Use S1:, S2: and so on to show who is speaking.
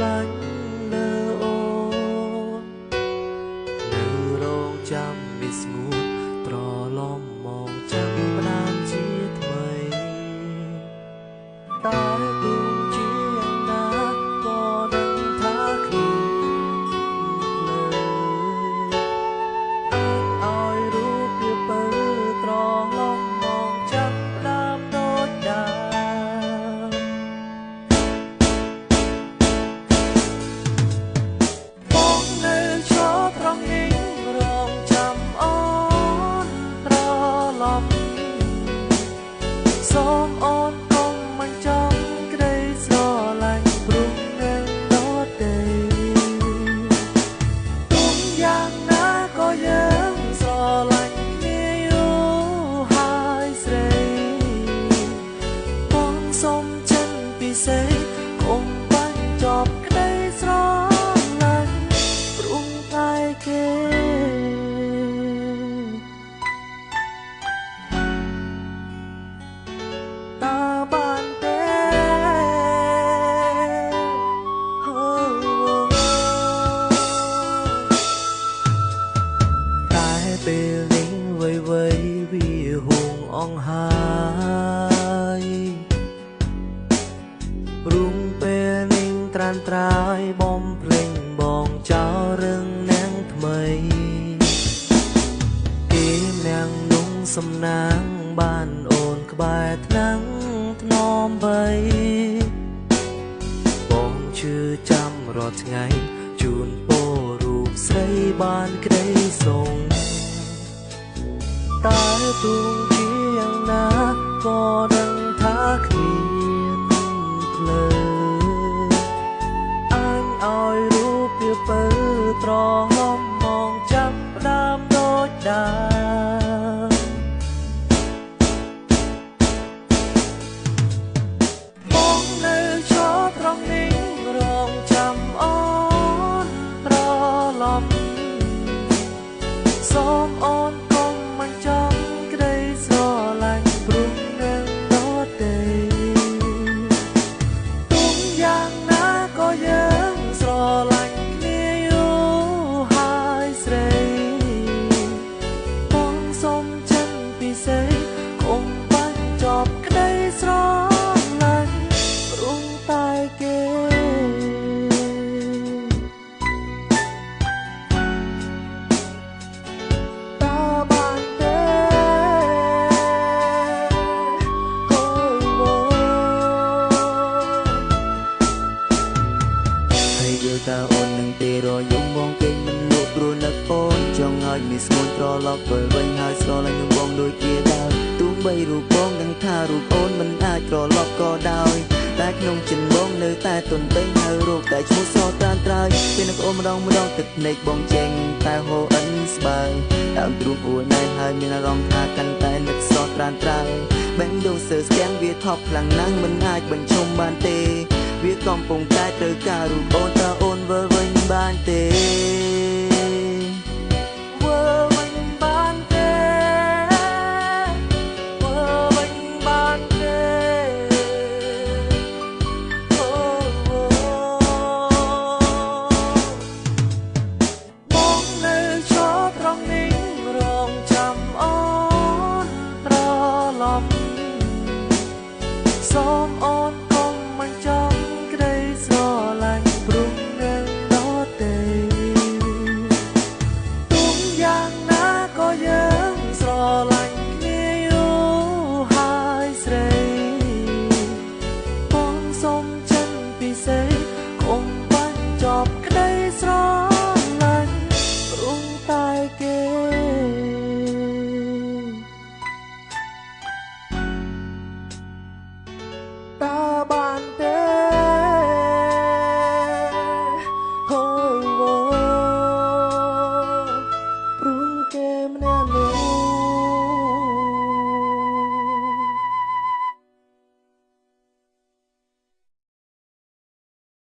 S1: ឡាញ់លើអូននៅរងចាំមានស្ងួតត្រឡប់មកចាំផ្ដើមជាថ្មីតែទោះជាយ៉ាងណាក៏ដឹងថាគ្នាលើឲ្យរូបវាបើត្រឡប់មកចាំផ្ដើមដូចដើមបងនៅឈរត្រង់នេះរងចាំអូនត្រឡប់សូមអូនកុំមិនចាំក្តីស្រឡាញ់ព្រោះនឹងដតីទុំយ៉ាងណាក៏យើងស្រឡាញ់គ្នាយូរហើយស្រីបងសុំចិនពិសេសកុំបាញ់ចប់ក្តីស្រឡាញ់ព្រោះតែគេតើបានទេតែពេលនេះវ័យវាហួងអង្ហើយរុងពេលនេះត្រានត្រាយបំភ្លេងបងចោលរឿងនាងថ្មីគេនាងนุ่งសំណាងបានអូនក្បែរថ្នាំងថ្នមបីបងឈឺចាំរាល់ថ្ងៃជូនពររូបស្រីបានក្តីសុខតែទោះជាយ៉ាងណាក៏ដឹងថាគ្មានភ្លើអញឲ្យរូបវាបើត្រឡប់មកចាប់ផ្ដើមដូចដើមបងនៅឈរត្រង់នេះរងចាំអូនត្រឡប់សូមអូនកុំមិនចាំក្តីស្រឡាញ់ព្រោះនឹងដតីទុំយ៉ាងណាក៏យើងស្រឡាញ់គ្នាយូរហើយស្រីបងសុំចិនពិសេសកុំបាញ់ចប់ក្តីស្រឡាញ់ព្រោះតែគេតើបានទេហើយយល់តើអូននឹងទេរយំបងគេមិនលក់ព្រោះនឹកអូនចង់ឲ្យមានស្ងួនត្រឡប់វិលវិញហើយស្រឡាញ់នឹងបងដូចជាដើមទោះបីរូបបងដឹងថារូបអូនមិនអាចត្រឡប់ក៏ដោយតែក្នុងចិនបងនៅតែទន់ពេញហើយរោគតែឈ្មោះសត្រានត្រើយពេលនឹកអូនម្ដងទឹកភ្នែកបងចេញតែហូរអិនស្បើយដើមទ្រូងអួយណែហើយមានអារម្មណ៍ថាកាន់តែនឹកសត្រានត្រើយបែងដូងសើស្ទាំងវាថប់ខ្លាំងណាស់មិនអាចបញ្ឈប់បានទេវាកំពុងតែត្រូវការរូបអូនតើអូនវិលវិញបានទេ